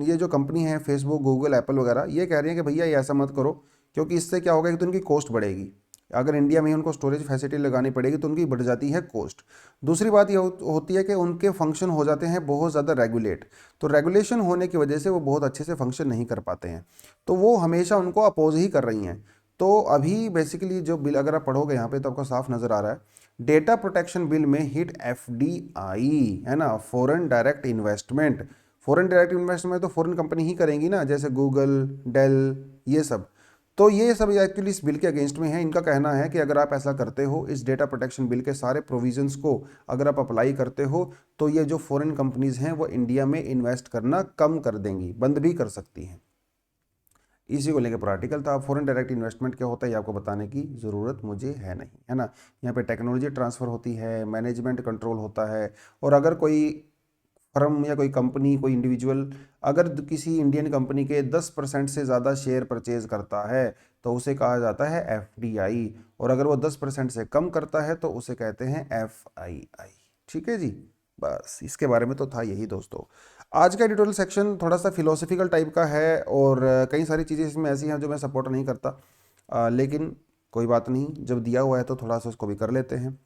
S1: ये जो कंपनी है फेसबुक, गूगल, एप्पल वगैरह, ये कह रही है कि भैया ये ऐसा मत करो, क्योंकि इससे क्या होगा कि तो उनकी कॉस्ट बढ़ेगी। अगर इंडिया में ही उनको स्टोरेज फैसिलिटी लगानी पड़ेगी तो उनकी बढ़ जाती है कॉस्ट। दूसरी बात ये होती है कि उनके फंक्शन हो जाते हैं बहुत ज़्यादा रेगुलेट, तो रेगुलेशन होने की वजह से वो बहुत अच्छे से फंक्शन नहीं कर पाते हैं, तो वो हमेशा उनको अपोज ही कर रही हैं। तो अभी बेसिकली जो बिल अगर आप पढ़ोगे यहाँ पे तो आपको साफ नज़र आ रहा है, डेटा प्रोटेक्शन बिल में हिट एफडीआई, है ना, foreign direct investment. Foreign direct investment तो फॉरेन कंपनी ही करेंगी ना, जैसे गूगल, डेल, ये सब। तो ये सब एक्चुअली इस बिल के अगेंस्ट में है। इनका कहना है कि अगर आप ऐसा करते हो, इस डेटा प्रोटेक्शन बिल के सारे प्रोविजंस को अगर आप अप्लाई करते हो, तो ये जो फॉरेन कंपनीज हैं वो इंडिया में इन्वेस्ट करना कम कर देंगी, बंद भी कर सकती हैं। इसी को लेकर पूरा आर्टिकल था। फॉरेन डायरेक्ट इन्वेस्टमेंट क्या होता है ये आपको बताने की ज़रूरत मुझे है नहीं, है ना। यहाँ पे टेक्नोलॉजी ट्रांसफ़र होती है, मैनेजमेंट कंट्रोल होता है, और अगर कोई फर्म या कोई कंपनी, कोई इंडिविजुअल अगर किसी इंडियन कंपनी के 10% से ज़्यादा शेयर परचेज करता है तो उसे कहा जाता है एफडीआई, और अगर वो 10% से कम करता है तो उसे कहते हैं एफआईआई। ठीक है जी, बस इसके बारे में तो था यही दोस्तों। आज का एडिटोरियल सेक्शन थोड़ा सा फिलोसफिकल टाइप का है, और कई सारी चीज़ें इसमें ऐसी हैं जो मैं सपोर्ट नहीं करता, लेकिन कोई बात नहीं, जब दिया हुआ है तो थोड़ा सा उसको भी कर लेते हैं।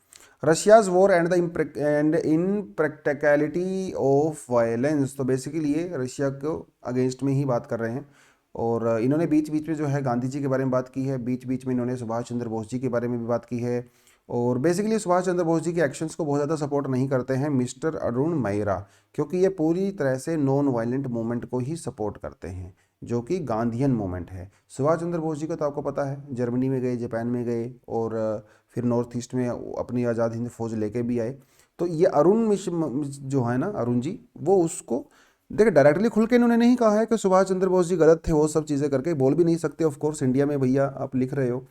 S1: Russia's war and the impracticality of violence. तो बेसिकली ये रशिया को अगेंस्ट में ही बात कर रहे हैं, और इन्होंने बीच बीच में जो है गांधी जी के बारे में बात की है, बीच बीच में इन्होंने सुभाष चंद्र बोस जी के बारे में भी बात की है, और बेसिकली सुभाष चंद्र बोस जी के एक्शंस को बहुत ज़्यादा सपोर्ट नहीं करते हैं मिस्टर अरुण मेहरा, क्योंकि ये पूरी तरह से नॉन वायलेंट मूवमेंट को ही सपोर्ट करते हैं, जो कि गांधीयन मूवमेंट है। सुभाष चंद्र बोस जी का तो आपको पता है, जर्मनी में गए, जापान में गए, और फिर नॉर्थ ईस्ट में अपनी आज़ाद हिंद फौज लेके भी आए। तो ये अरुण जो है ना, अरुण जी, वो उसको देखिए डायरेक्टली खुल के इन्होंने नहीं कहा है कि सुभाष चंद्र बोस जी गलत थे, वो सब चीज़ें करके बोल भी नहीं सकते, ऑफ कोर्स इंडिया में भैया आप लिख रहे हो,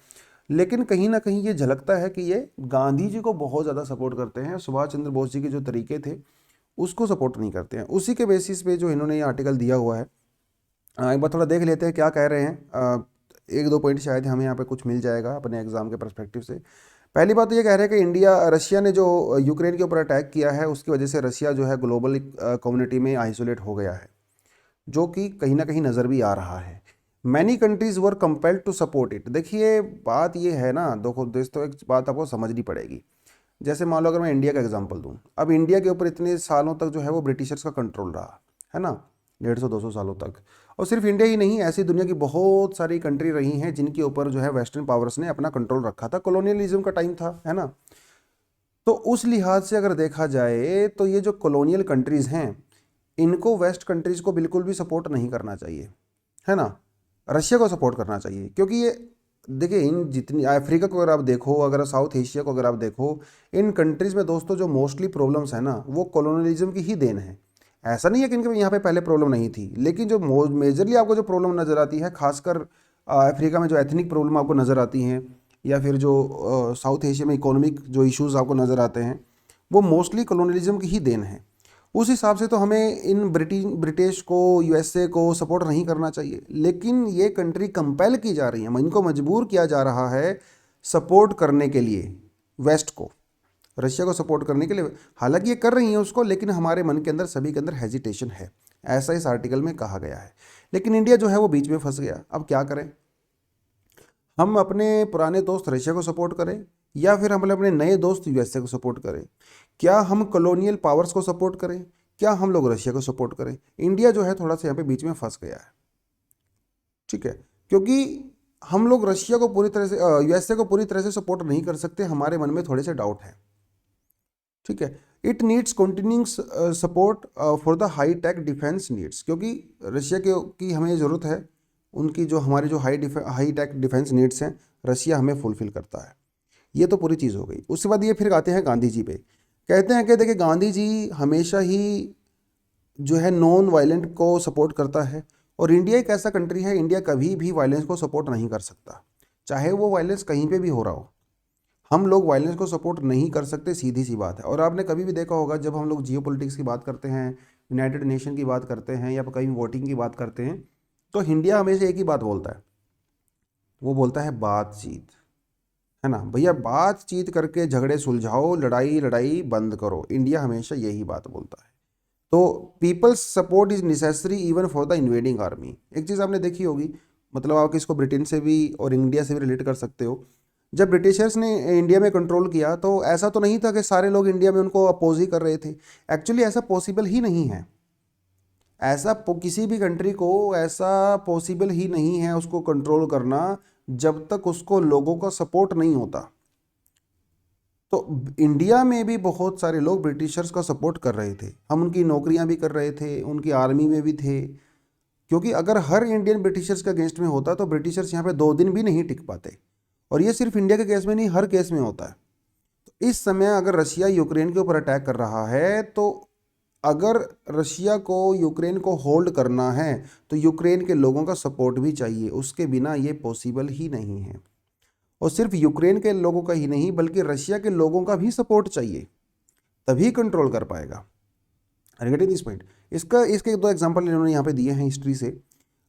S1: लेकिन कहीं ना कहीं ये झलकता है कि ये गांधी जी को बहुत ज़्यादा सपोर्ट करते हैं, सुभाष चंद्र बोस जी के जो तरीके थे उसको सपोर्ट नहीं करते हैं। उसी के बेसिस पे जो इन्होंने ये आर्टिकल दिया हुआ है, एक बार थोड़ा देख लेते हैं क्या कह रहे हैं। एक दो पॉइंट शायद हमें यहाँ पे कुछ मिल जाएगा अपने एग्जाम के पर्सपेक्टिव से। पहली बात तो ये कह रहे हैं कि रशिया ने जो यूक्रेन के ऊपर अटैक किया है उसकी वजह से रशिया जो है ग्लोबल कम्युनिटी में आइसोलेट हो गया है, जो कि कहीं ना कहीं नज़र भी आ रहा है। Many countries were compelled to support it. देखिए बात ये है ना, देखो दोस्तों, एक बात आपको समझनी पड़ेगी। जैसे मान लो अगर मैं इंडिया का एग्जांपल दूं, अब इंडिया के ऊपर इतने सालों तक जो है वो ब्रिटिशर्स का कंट्रोल रहा है ना, 150-200 सालों तक। और सिर्फ इंडिया ही नहीं, ऐसी दुनिया की बहुत सारी कंट्री रही हैं जिनके ऊपर जो है वेस्टर्न पावर्स ने अपना कंट्रोल रखा था, कॉलोनियलिज्म का टाइम था, है ना। तो उस लिहाज से अगर देखा जाए तो ये जो कॉलोनियल कंट्रीज़ हैं इनको वेस्ट कंट्रीज़ को बिल्कुल भी सपोर्ट नहीं करना चाहिए, है ना, रशिया को सपोर्ट करना चाहिए। क्योंकि ये देखिए, इन जितनी अफ्रीका को अगर आप देखो, अगर साउथ एशिया को अगर आप देखो, इन कंट्रीज़ में दोस्तों जो मोस्टली प्रॉब्लम्स है ना वो कॉलोनियलिज्म की ही देन है। ऐसा नहीं है कि इनके यहाँ पे पहले प्रॉब्लम नहीं थी, लेकिन जो मेजरली आपको जो प्रॉब्लम नज़र आती है, खासकर अफ्रीका में जो एथनिक प्रॉब्लम आपको नज़र आती हैं, या फिर जो साउथ एशिया में इकोनॉमिक जो इश्यूज़ आपको नज़र आते हैं, वो मोस्टली कॉलोनियलिज्म की ही देन है। उस हिसाब से तो हमें इन ब्रिटिश को, यूएसए को सपोर्ट नहीं करना चाहिए, लेकिन ये कंट्री कंपेल की जा रही है, इनको मजबूर किया जा रहा है सपोर्ट करने के लिए वेस्ट को, रशिया को सपोर्ट करने के लिए। हालांकि ये कर रही हैं उसको, लेकिन हमारे मन के अंदर, सभी के अंदर हेजिटेशन है, ऐसा इस आर्टिकल में कहा गया है। लेकिन इंडिया जो है वो बीच में फंस गया। अब क्या करें, हम अपने पुराने दोस्त रशिया को सपोर्ट करें या फिर हम अपने नए दोस्त यूएसए को सपोर्ट करें? क्या हम कॉलोनियल पावर्स को सपोर्ट करें, क्या हम लोग रशिया को सपोर्ट करें? इंडिया जो है थोड़ा सा यहाँ पे बीच में फंस गया है, ठीक है, क्योंकि हम लोग रशिया को पूरी तरह से यूएसए को पूरी तरह से सपोर्ट नहीं कर सकते, हमारे मन में थोड़े से डाउट है, ठीक है। It needs continuing support for the high tech defence needs, क्योंकि रशिया के की हमें ज़रूरत है, उनकी जो हमारी जो हाई टेक डिफेंस नीड्स हैं रशिया हमें फुलफिल करता है। ये तो पूरी चीज़ हो गई। उसके बाद ये फिर आते हैं गांधी जी पे। कहते हैं कि देखिए गांधी जी हमेशा ही जो है नॉन वायलेंट को सपोर्ट करता है, और इंडिया एक ऐसा कंट्री है, इंडिया कभी भी वायलेंस को सपोर्ट नहीं कर सकता, चाहे वो वायलेंस कहीं पे भी हो रहा हो। हम लोग वायलेंस को सपोर्ट नहीं कर सकते, सीधी सी बात है। और आपने कभी भी देखा होगा जब हम लोग जियोपॉलिटिक्स की बात करते हैं, यूनाइटेड नेशन की बात करते हैं, या कहीं वोटिंग की बात करते हैं, तो इंडिया हमेशा एक ही बात बोलता है, वो बोलता है बातचीत, है ना भैया, बातचीत करके झगड़े सुलझाओ, लड़ाई लड़ाई बंद करो। इंडिया हमेशा यही बात बोलता है। तो people's support is necessary even for the invading army. एक चीज़ आपने देखी होगी, मतलब आप इसको ब्रिटेन से भी और इंडिया से भी रिलेट कर सकते हो। जब ब्रिटिशर्स ने इंडिया में कंट्रोल किया तो ऐसा तो नहीं था कि सारे लोग इंडिया में उनको अपोज ही कर रहे थे। एक्चुअली ऐसा पॉसिबल ही नहीं है, किसी भी कंट्री को ऐसा पॉसिबल ही नहीं है उसको कंट्रोल करना जब तक उसको लोगों का सपोर्ट नहीं होता। तो इंडिया में भी बहुत सारे लोग ब्रिटिशर्स का सपोर्ट कर रहे थे, हम उनकी नौकरियां भी कर रहे थे, उनकी आर्मी में भी थे, क्योंकि अगर हर इंडियन ब्रिटिशर्स के अगेंस्ट में होता तो ब्रिटिशर्स यहाँ पे 2 दिन भी नहीं टिक पाते। और ये सिर्फ इंडिया के केस में नहीं, हर केस में होता है। तो इस समय अगर रशिया यूक्रेन के ऊपर अटैक कर रहा है, तो अगर रशिया को यूक्रेन को होल्ड करना है तो यूक्रेन के लोगों का सपोर्ट भी चाहिए, उसके बिना ये पॉसिबल ही नहीं है। और सिर्फ यूक्रेन के लोगों का ही नहीं बल्कि रशिया के लोगों का भी सपोर्ट चाहिए, तभी कंट्रोल कर पाएगा। Getting this point. इसके 2 एग्जांपल इन्होंने यहाँ पे दिए हैं हिस्ट्री से।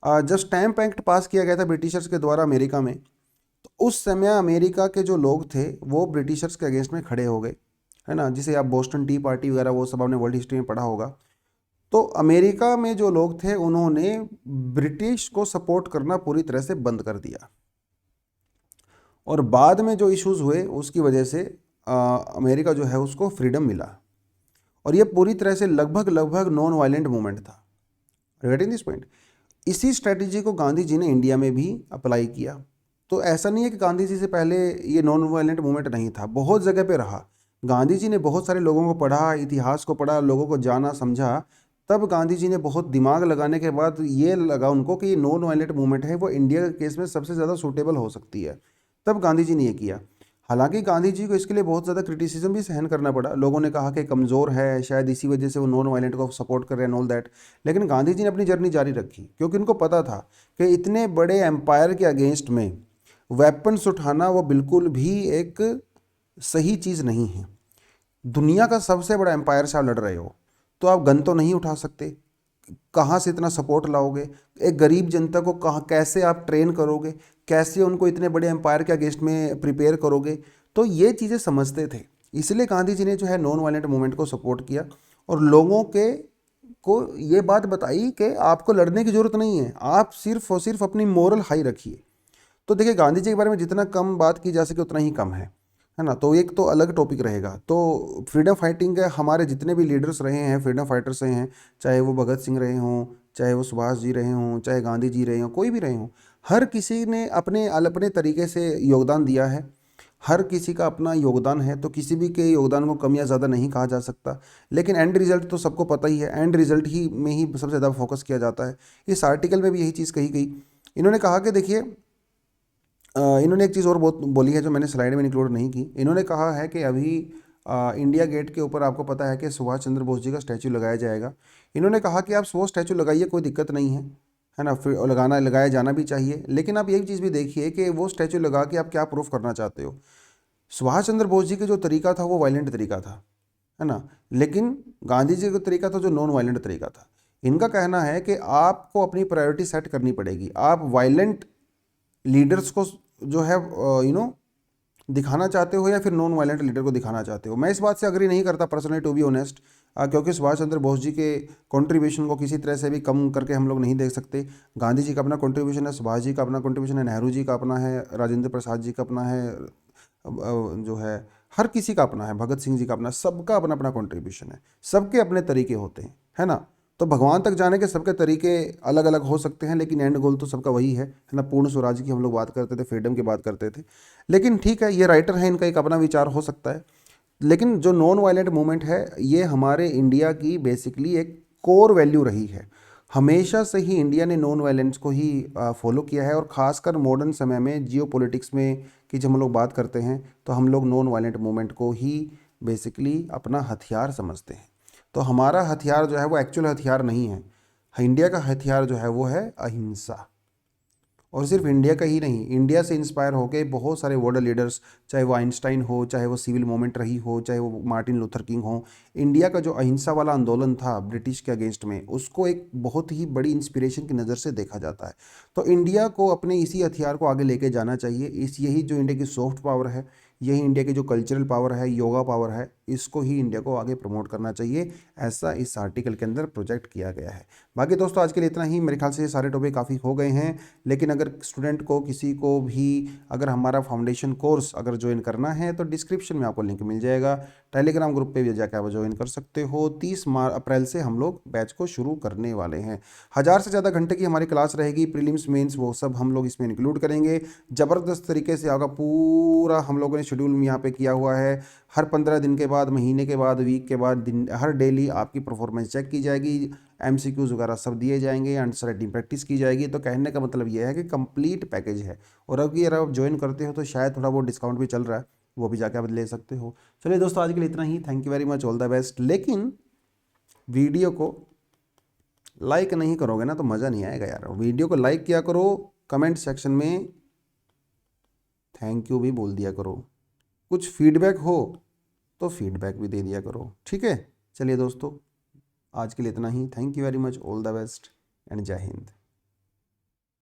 S1: जब स्टैम्प एक्ट पास किया गया था ब्रिटिशर्स के द्वारा अमेरिका में, तो उस समय अमेरिका के जो लोग थे वो ब्रिटिशर्स के अगेंस्ट में खड़े हो गए, है ना, जिसे आप बोस्टन टी पार्टी वगैरह वो सब आपने वर्ल्ड हिस्ट्री में पढ़ा होगा। तो अमेरिका में जो लोग थे उन्होंने ब्रिटिश को सपोर्ट करना पूरी तरह से बंद कर दिया, और बाद में जो इश्यूज हुए उसकी वजह से अमेरिका जो है उसको फ्रीडम मिला, और ये पूरी तरह से लगभग लगभग नॉन वायलेंट मूवमेंट था। Getting this point. इसी स्ट्रेटजी को गांधी जी ने इंडिया में भी अप्लाई किया। तो ऐसा नहीं है कि गांधी जी से पहले ये नॉन वायलेंट मूवमेंट नहीं था, बहुत जगह पे रहा। गांधी जी ने बहुत सारे लोगों को पढ़ा, इतिहास को पढ़ा, लोगों को जाना समझा, तब गांधी जी ने बहुत दिमाग लगाने के बाद ये लगा उनको कि ये नॉन वायलेंट मूवमेंट है, वो इंडिया के केस में सबसे ज़्यादा सूटेबल हो सकती है, तब गांधी जी ने ये किया। हालांकि गांधी जी को इसके लिए बहुत ज़्यादा क्रिटिसिज्म भी सहन करना पड़ा, लोगों ने कहा कि कमज़ोर है, शायद इसी वजह से वो नॉन वायलेंट को सपोर्ट कर रहे हैं, ऑल दैट। लेकिन गांधी जी ने अपनी जर्नी जारी रखी, क्योंकि उनको पता था कि इतने बड़े एम्पायर के अगेंस्ट में वेपन्स उठाना वो बिल्कुल भी एक सही चीज़ नहीं है। दुनिया का सबसे बड़ा एम्पायर से आप लड़ रहे हो, तो आप गन तो नहीं उठा सकते, कहाँ से इतना सपोर्ट लाओगे, एक गरीब जनता को कहाँ कैसे आप ट्रेन करोगे, कैसे उनको इतने बड़े एम्पायर के अगेंस्ट में प्रिपेयर करोगे। तो ये चीज़ें समझते थे, इसलिए गांधी जी ने जो है नॉन वायलेंट मूवमेंट को सपोर्ट किया, और लोगों के को ये बात बताई कि आपको लड़ने की ज़रूरत नहीं है, आप सिर्फ और सिर्फ अपनी मोरल हाई रखिए। तो देखिए गांधी जी के बारे में जितना कम बात की जा सके उतना ही कम है ना। तो एक तो अलग टॉपिक रहेगा। तो फ्रीडम फाइटिंग के हमारे जितने भी लीडर्स रहे हैं, फ्रीडम फाइटर्स रहे हैं, चाहे वो भगत सिंह रहे हों, चाहे वो सुभाष जी रहे हों, चाहे गांधी जी रहे हों, कोई भी रहे हों, हर किसी ने अपने अपने तरीके से योगदान दिया है, हर किसी का अपना योगदान है, तो किसी भी के योगदान को कम या ज़्यादा नहीं कहा जा सकता। लेकिन एंड रिजल्ट तो सबको पता ही है, एंड रिजल्ट ही में ही सबसे ज़्यादा फोकस किया जाता है। इस आर्टिकल में भी यही चीज़ कही गई। इन्होंने कहा कि देखिए इन्होंने एक चीज़ और बहुत बोली है जो मैंने स्लाइड में इंक्लूड नहीं की। इन्होंने कहा है कि अभी इंडिया गेट के ऊपर आपको पता है कि सुभाष चंद्र बोस जी का स्टैचू लगाया जाएगा। इन्होंने कहा कि आप वो स्टैचू लगाइए, कोई दिक्कत नहीं है ना, फिर लगाया जाना भी चाहिए, लेकिन आप यही चीज़ भी देखिए कि वो स्टैचू लगा के आप क्या प्रूफ करना चाहते हो। सुभाष चंद्र बोस जी का जो तरीका था वो वायलेंट तरीका था, है ना, लेकिन गांधी जी का तरीका था जो नॉन वायलेंट तरीका था। इनका कहना है कि आपको अपनी प्रायोरिटी सेट करनी पड़ेगी, आप वायलेंट लीडर्स को जो है दिखाना चाहते हो या फिर नॉन वायलेंट लीडर को दिखाना चाहते हो। मैं इस बात से अग्री नहीं करता पर्सनली, टू बी ऑनेस्ट, क्योंकि सुभाष चंद्र बोस जी के कंट्रीब्यूशन को किसी तरह से भी कम करके हम लोग नहीं देख सकते। गांधी जी का अपना कंट्रीब्यूशन है, सुभाष जी का अपना कंट्रीब्यूशन है, नेहरू जी का अपना है, राजेंद्र प्रसाद जी का अपना है, जो है हर किसी का अपना है, भगत सिंह जी का अपना, सबका अपना अपना कंट्रीब्यूशन है, सबके अपने तरीके होते हैं, है ना। तो भगवान तक जाने के सबके तरीके अलग अलग हो सकते हैं, लेकिन एंड गोल तो सबका वही है ना। पूर्ण स्वराज की हम लोग बात करते थे, फ्रीडम की बात करते थे। लेकिन ठीक है, ये राइटर है, इनका एक अपना विचार हो सकता है। लेकिन जो नॉन वायलेंट मूवमेंट है, ये हमारे इंडिया की बेसिकली एक कोर वैल्यू रही है। हमेशा से ही इंडिया ने नॉन वायलेंस को ही फॉलो किया है, और ख़ासकर मॉडर्न समय में जियो पॉलिटिक्स में कि जब हम लोग बात करते हैं तो हम लोग नॉन वायलेंट मूवमेंट को ही बेसिकली अपना हथियार समझते हैं। तो हमारा हथियार जो है वो एक्चुअल हथियार नहीं है। इंडिया का हथियार जो है वो है अहिंसा। और सिर्फ इंडिया का ही नहीं, इंडिया से इंस्पायर होके बहुत सारे वर्ल्ड लीडर्स, चाहे वो आइंस्टाइन हो, चाहे वो सिविल मूवमेंट रही हो, चाहे वो मार्टिन लूथर किंग हो, इंडिया का जो अहिंसा वाला आंदोलन था ब्रिटिश के अगेंस्ट में, उसको एक बहुत ही बड़ी इंस्पिरेशन की नज़र से देखा जाता है। तो इंडिया को अपने इसी हथियार को आगे लेके जाना चाहिए। यही जो इंडिया की सॉफ्ट पावर है, यही इंडिया की जो कल्चरल पावर है, योगा पावर है, इसको ही इंडिया को आगे प्रमोट करना चाहिए। ऐसा इस आर्टिकल के अंदर प्रोजेक्ट किया गया है। बाकी दोस्तों, आज के लिए इतना ही। मेरे ख्याल से ये सारे टॉपिक काफ़ी हो गए हैं। लेकिन अगर स्टूडेंट को किसी को भी अगर हमारा फाउंडेशन कोर्स अगर ज्वाइन करना है तो डिस्क्रिप्शन में आपको लिंक मिल जाएगा। टेलीग्राम ग्रुप पे भी जाकर आप ज्वाइन कर सकते हो। 30 अप्रैल से हम लोग बैच को शुरू करने वाले हैं। 1000 से ज़्यादा घंटे की हमारी क्लास रहेगी। प्रीलिम्स मेंस वो सब हम लोग इसमें इंक्लूड करेंगे। ज़बरदस्त तरीके से आपका पूरा हम लोगों ने शेड्यूल यहाँ पे किया हुआ है। हर 15 दिन के बाद, महीने के बाद, वीक के बाद, दिन, हर डेली आपकी परफॉर्मेंस चेक की जाएगी। एमसीक्यूज वगैरह सब दिए जाएंगे, आंसर राइटिंग प्रैक्टिस की जाएगी। तो कहने का मतलब ये है कि कंप्लीट पैकेज है। और अगर आप ज्वाइन करते हो तो शायद थोड़ा बहुत डिस्काउंट भी चल रहा है, वो भी जाके आप ले सकते हो। चलिए दोस्तों, आज के लिए इतना ही। Thank you very much, all the best. लेकिन वीडियो को लाइक नहीं करोगे ना तो मज़ा नहीं आएगा यार। वीडियो को लाइक किया करो, कमेंट सेक्शन में थैंक यू भी बोल दिया करो। कुछ फीडबैक हो तो फीडबैक भी दे दिया करो, ठीक है। चलिए दोस्तों, आज के लिए इतना ही। Thank you very much, all the best and Jai Hind.